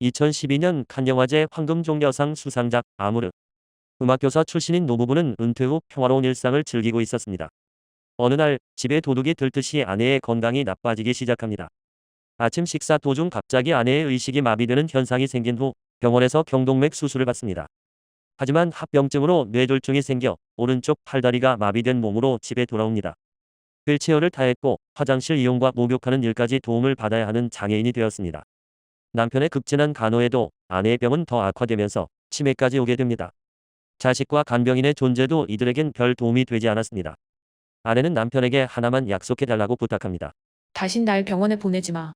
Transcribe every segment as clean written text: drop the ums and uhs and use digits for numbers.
2012년 칸 영화제 황금종려상 수상작 아무르. 음악교사 출신인 노부부는 은퇴 후 평화로운 일상을 즐기고 있었습니다. 어느 날 집에 도둑이 들듯이 아내의 건강이 나빠지기 시작합니다. 아침 식사 도중 갑자기 아내의 의식이 마비되는 현상이 생긴 후 병원에서 경동맥 수술을 받습니다. 하지만 합병증으로 뇌졸중이 생겨 오른쪽 팔다리가 마비된 몸으로 집에 돌아옵니다. 휠체어를 타했고 화장실 이용과 목욕하는 일까지 도움을 받아야 하는 장애인이 되었습니다. 남편의 급진한 간호에도 아내의 병은 더 악화되면서 치매까지 오게 됩니다. 자식과 간병인의 존재도 이들에겐 별 도움이 되지 않았습니다. 아내는 남편에게 하나만 약속해달라고 부탁합니다. 다신 날 병원에 보내지 마.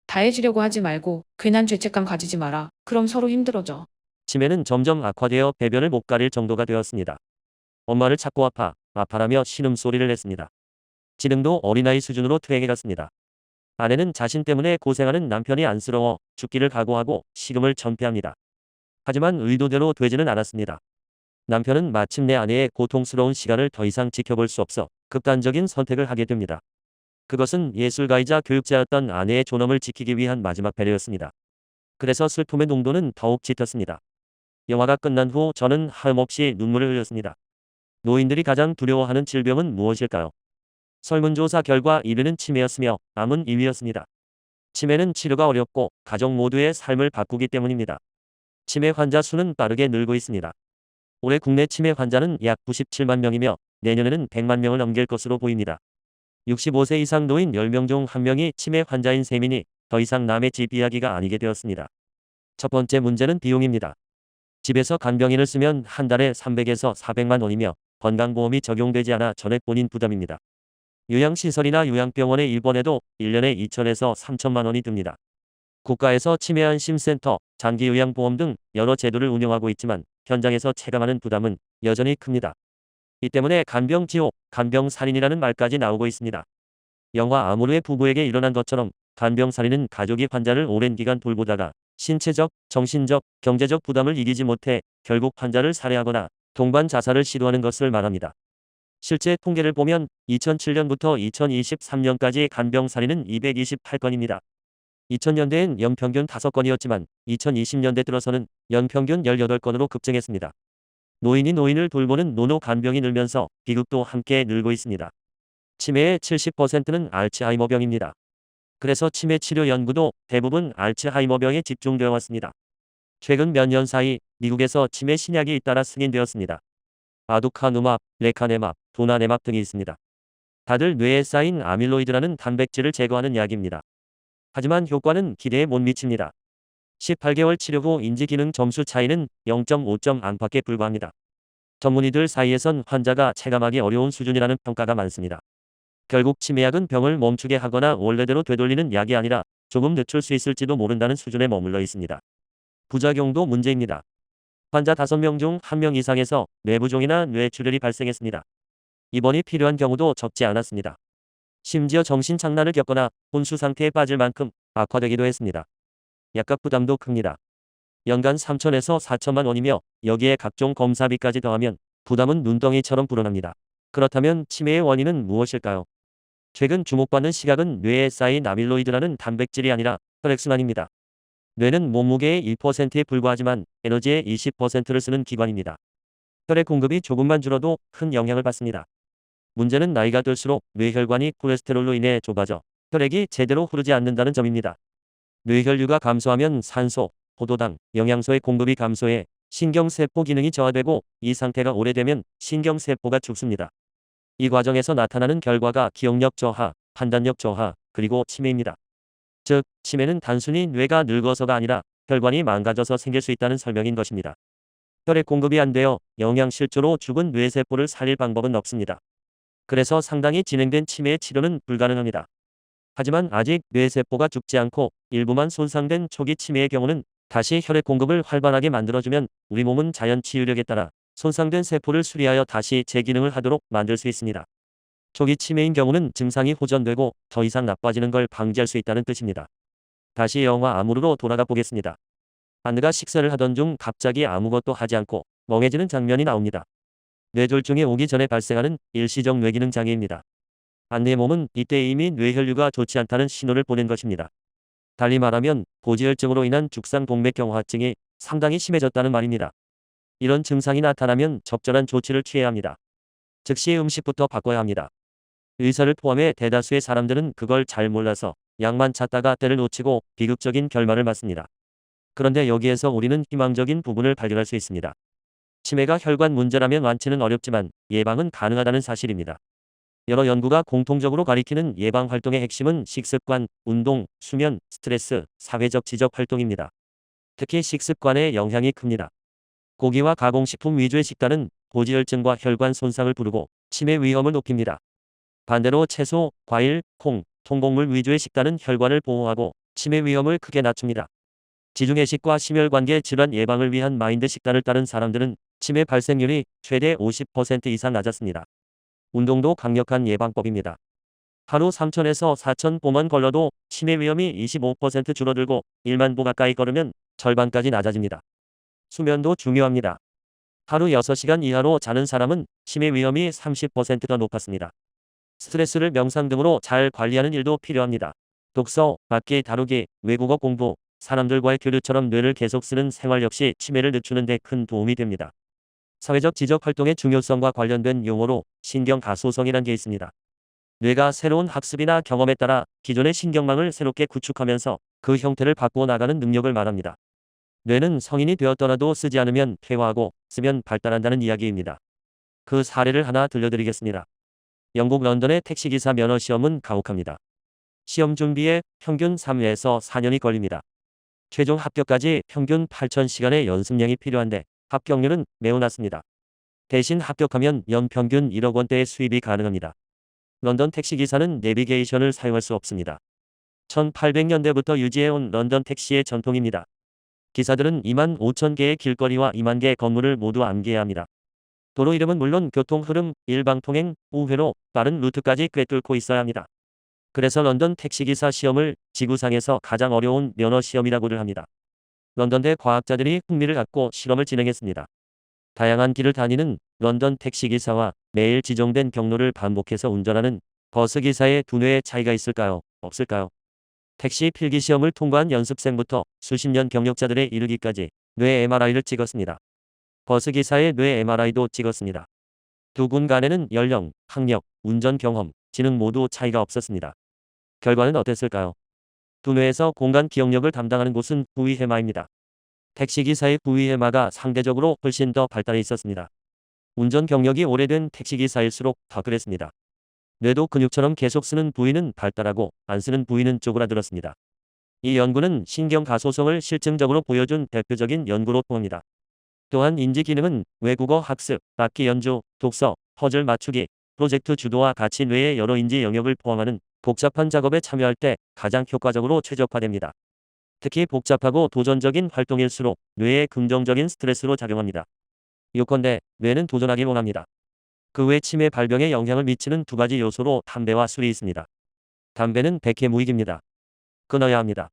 다 해주려고 하지 말고 괜한 죄책감 가지지 마라. 그럼 서로 힘들어져. 치매는 점점 악화되어 배변을 못 가릴 정도가 되었습니다. 엄마를 찾고 아파라며 신음소리를 냈습니다. 지능도 어린아이 수준으로 퇴행해갔습니다. 아내는 자신 때문에 고생하는 남편이 안쓰러워 죽기를 각오하고 식음을 전폐합니다. 하지만 의도대로 되지는 않았습니다. 남편은 마침내 아내의 고통스러운 시간을 더 이상 지켜볼 수 없어 극단적인 선택을 하게 됩니다. 그것은 예술가이자 교육자였던 아내의 존엄을 지키기 위한 마지막 배려였습니다. 그래서 슬픔의 농도는 더욱 짙었습니다. 영화가 끝난 후 저는 하염없이 눈물을 흘렸습니다. 노인들이 가장 두려워하는 질병은 무엇일까요? 설문조사 결과 1위는 치매였으며 암은 2위였습니다. 치매는 치료가 어렵고 가족 모두의 삶을 바꾸기 때문입니다. 치매 환자 수는 빠르게 늘고 있습니다. 올해 국내 치매 환자는 약 97만 명이며 내년에는 100만 명을 넘길 것으로 보입니다. 65세 이상 노인 10명 중 1명이 치매 환자인 셈이니 더 이상 남의 집 이야기가 아니게 되었습니다. 첫 번째 문제는 비용입니다. 집에서 간병인을 쓰면 한 달에 300에서 400만 원이며 건강보험이 적용되지 않아 전액 본인 부담입니다. 요양시설이나 요양병원에 입원해도 1년에 2천에서 3천만 원이 듭니다. 국가에서 치매안심센터, 장기요양보험 등 여러 제도를 운영하고 있지만 현장에서 체감하는 부담은 여전히 큽니다. 이 때문에 간병지옥, 간병살인이라는 말까지 나오고 있습니다. 영화 아무르의 부부에게 일어난 것처럼 간병살인은 가족이 환자를 오랜 기간 돌보다가 신체적, 정신적, 경제적 부담을 이기지 못해 결국 환자를 살해하거나 동반 자살을 시도하는 것을 말합니다. 실제 통계를 보면 2007년부터 2023년까지 간병살인은 228건입니다. 2000년대엔 연평균 5건이었지만 2020년대 들어서는 연평균 18건으로 급증했습니다. 노인이 노인을 돌보는 노노간병이 늘면서 비극도 함께 늘고 있습니다. 치매의 70%는 알츠하이머병입니다. 그래서 치매 치료 연구도 대부분 알츠하이머병에 집중되어 왔습니다. 최근 몇 년 사이 미국에서 치매 신약이 잇따라 승인되었습니다. 아두카누맙, 레카네맙, 도나네맙 등이 있습니다. 다들 뇌에 쌓인 아밀로이드라는 단백질을 제거하는 약입니다. 하지만 효과는 기대에 못 미칩니다. 18개월 치료 후 인지기능 점수 차이는 0.5점 안팎에 불과합니다. 전문의들 사이에선 환자가 체감하기 어려운 수준이라는 평가가 많습니다. 결국 치매약은 병을 멈추게 하거나 원래대로 되돌리는 약이 아니라 조금 늦출 수 있을지도 모른다는 수준에 머물러 있습니다. 부작용도 문제입니다. 환자 5명 중 1명 이상에서 뇌부종이나 뇌출혈이 발생했습니다. 입원이 필요한 경우도 적지 않았습니다. 심지어 정신장난을 겪거나 혼수 상태에 빠질 만큼 악화되기도 했습니다. 약값 부담도 큽니다. 연간 3천에서 4천만 원이며 여기에 각종 검사비까지 더하면 부담은 눈덩이처럼 불어납니다. 그렇다면 치매의 원인은 무엇일까요? 최근 주목받는 시각은 뇌에 쌓인 아밀로이드라는 단백질이 아니라 혈액순환입니다. 뇌는 몸무게의 1%에 불과하지만 에너지의 20%를 쓰는 기관입니다. 혈액 공급이 조금만 줄어도 큰 영향을 받습니다. 문제는 나이가 들수록 뇌혈관이 콜레스테롤로 인해 좁아져 혈액이 제대로 흐르지 않는다는 점입니다. 뇌혈류가 감소하면 산소, 포도당, 영양소의 공급이 감소해 신경세포 기능이 저하되고 이 상태가 오래되면 신경세포가 죽습니다. 이 과정에서 나타나는 결과가 기억력 저하, 판단력 저하, 그리고 치매입니다. 즉, 치매는 단순히 뇌가 늙어서가 아니라 혈관이 망가져서 생길 수 있다는 설명인 것입니다. 혈액 공급이 안 되어 영양실조로 죽은 뇌세포를 살릴 방법은 없습니다. 그래서 상당히 진행된 치매의 치료는 불가능합니다. 하지만 아직 뇌세포가 죽지 않고 일부만 손상된 초기 치매의 경우는 다시 혈액 공급을 활발하게 만들어주면 우리 몸은 자연 치유력에 따라 손상된 세포를 수리하여 다시 재기능을 하도록 만들 수 있습니다. 초기 치매인 경우는 증상이 호전되고 더 이상 나빠지는 걸 방지할 수 있다는 뜻입니다. 다시 영화 아무르로 돌아가 보겠습니다. 아내가 식사를 하던 중 갑자기 아무것도 하지 않고 멍해지는 장면이 나옵니다. 뇌졸중이 오기 전에 발생하는 일시적 뇌기능 장애입니다. 안내의 몸은 이때 이미 뇌혈류가 좋지 않다는 신호를 보낸 것입니다. 달리 말하면 고지혈증으로 인한 죽상동맥경화증이 상당히 심해졌다는 말입니다. 이런 증상이 나타나면 적절한 조치를 취해야 합니다. 즉시 음식부터 바꿔야 합니다. 의사를 포함해 대다수의 사람들은 그걸 잘 몰라서 약만 찾다가 때를 놓치고 비극적인 결말을 맞습니다. 그런데 여기에서 우리는 희망적인 부분을 발견할 수 있습니다. 치매가 혈관 문제라면 완치는 어렵지만 예방은 가능하다는 사실입니다. 여러 연구가 공통적으로 가리키는 예방 활동의 핵심은 식습관, 운동, 수면, 스트레스, 사회적 지적 활동입니다. 특히 식습관의 영향이 큽니다. 고기와 가공식품 위주의 식단은 고지혈증과 혈관 손상을 부르고 치매 위험을 높입니다. 반대로 채소, 과일, 콩, 통곡물 위주의 식단은 혈관을 보호하고 치매 위험을 크게 낮춥니다. 지중해식과 심혈관계 질환 예방을 위한 마인드 식단을 따른 사람들은 치매 발생률이 최대 50% 이상 낮았습니다. 운동도 강력한 예방법입니다. 하루 3,000에서 4,000보만 걸러도 치매 위험이 25% 줄어들고 1만 보 가까이 걸으면 절반까지 낮아집니다. 수면도 중요합니다. 하루 6시간 이하로 자는 사람은 치매 위험이 30%더 높았습니다. 스트레스를 명상 등으로 잘 관리하는 일도 필요합니다. 독서, 악기 다루기, 외국어 공부, 사람들과의 교류처럼 뇌를 계속 쓰는 생활 역시 치매를 늦추는 데 큰 도움이 됩니다. 사회적 지적 활동의 중요성과 관련된 용어로 신경가소성이란 게 있습니다. 뇌가 새로운 학습이나 경험에 따라 기존의 신경망을 새롭게 구축하면서 그 형태를 바꾸어 나가는 능력을 말합니다. 뇌는 성인이 되었더라도 쓰지 않으면 퇴화하고 쓰면 발달한다는 이야기입니다. 그 사례를 하나 들려드리겠습니다. 영국 런던의 택시기사 면허 시험은 가혹합니다. 시험 준비에 평균 3에서 4년이 걸립니다. 최종 합격까지 평균 8,000시간의 연습량이 필요한데 합격률은 매우 낮습니다. 대신 합격하면 연평균 1억 원대의 수입이 가능합니다. 런던 택시기사는 내비게이션을 사용할 수 없습니다. 1800년대부터 유지해온 런던 택시의 전통입니다. 기사들은 25,000개의 길거리와 2만 개의 건물을 모두 암기해야 합니다. 도로 이름은 물론 교통 흐름, 일방통행, 우회로, 빠른 루트까지 꿰뚫고 있어야 합니다. 그래서 런던 택시기사 시험을 지구상에서 가장 어려운 면허 시험이라고들 합니다. 런던대 과학자들이 흥미를 갖고 실험을 진행했습니다. 다양한 길을 다니는 런던 택시기사와 매일 지정된 경로를 반복해서 운전하는 버스기사의 두뇌의 차이가 있을까요? 없을까요? 택시 필기시험을 통과한 연습생부터 수십 년 경력자들에 이르기까지 뇌 MRI를 찍었습니다. 버스기사의 뇌 MRI도 찍었습니다. 두 분 간에는 연령, 학력, 운전 경험, 지능 모두 차이가 없었습니다. 결과는 어땠을까요? 두뇌에서 공간 기억력을 담당하는 곳은 부위해마입니다. 택시기사의 부위해마가 상대적으로 훨씬 더 발달해 있었습니다. 운전 경력이 오래된 택시기사일수록 더 그랬습니다. 뇌도 근육처럼 계속 쓰는 부위는 발달하고 안 쓰는 부위는 쪼그라들었습니다. 이 연구는 신경가소성을 실증적으로 보여준 대표적인 연구로 통합니다. 또한 인지 기능은 외국어 학습, 악기 연주, 독서, 퍼즐 맞추기, 프로젝트 주도와 같이 뇌의 여러 인지 영역을 포함하는 복잡한 작업에 참여할 때 가장 효과적으로 최적화됩니다. 특히 복잡하고 도전적인 활동일수록 뇌에 긍정적인 스트레스로 작용합니다. 요컨대 뇌는 도전하길 원합니다. 그 외 치매 발병에 영향을 미치는 두 가지 요소로 담배와 술이 있습니다. 담배는 백해무익입니다. 끊어야 합니다.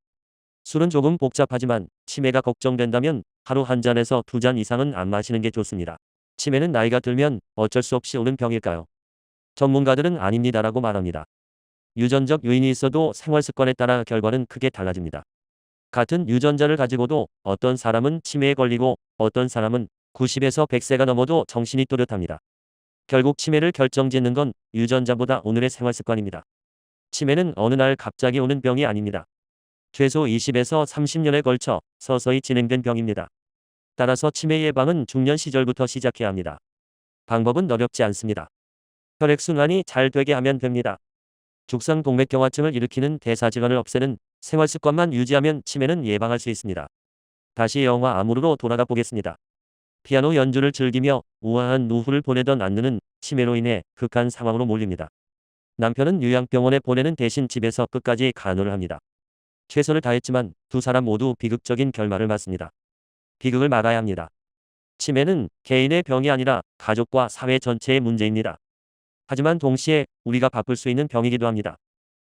술은 조금 복잡하지만 치매가 걱정된다면 하루 한 잔에서 두 잔 이상은 안 마시는 게 좋습니다. 치매는 나이가 들면 어쩔 수 없이 오는 병일까요? 전문가들은 아닙니다라고 말합니다. 유전적 요인이 있어도 생활 습관에 따라 결과는 크게 달라집니다. 같은 유전자를 가지고도 어떤 사람은 치매에 걸리고 어떤 사람은 90에서 100세가 넘어도 정신이 또렷합니다. 결국 치매를 결정짓는 건 유전자보다 오늘의 생활 습관입니다. 치매는 어느 날 갑자기 오는 병이 아닙니다. 최소 20에서 30년에 걸쳐 서서히 진행된 병입니다. 따라서 치매 예방은 중년 시절부터 시작해야 합니다. 방법은 어렵지 않습니다. 혈액순환이 잘 되게 하면 됩니다. 죽상동맥경화증을 일으키는 대사질환을 없애는 생활습관만 유지하면 치매는 예방할 수 있습니다. 다시 영화 아무르로 돌아가 보겠습니다. 피아노 연주를 즐기며 우아한 노후를 보내던 안느는 치매로 인해 극한 상황으로 몰립니다. 남편은 요양병원에 보내는 대신 집에서 끝까지 간호를 합니다. 최선을 다했지만 두 사람 모두 비극적인 결말을 맞습니다. 비극을 막아야 합니다. 치매는 개인의 병이 아니라 가족과 사회 전체의 문제입니다. 하지만 동시에 우리가 바꿀 수 있는 병이기도 합니다.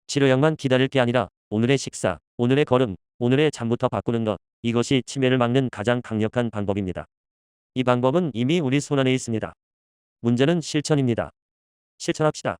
치료약만 기다릴 게 아니라 오늘의 식사, 오늘의 걸음, 오늘의 잠부터 바꾸는 것, 이것이 치매를 막는 가장 강력한 방법입니다. 이 방법은 이미 우리 손안에 있습니다. 문제는 실천입니다. 실천합시다.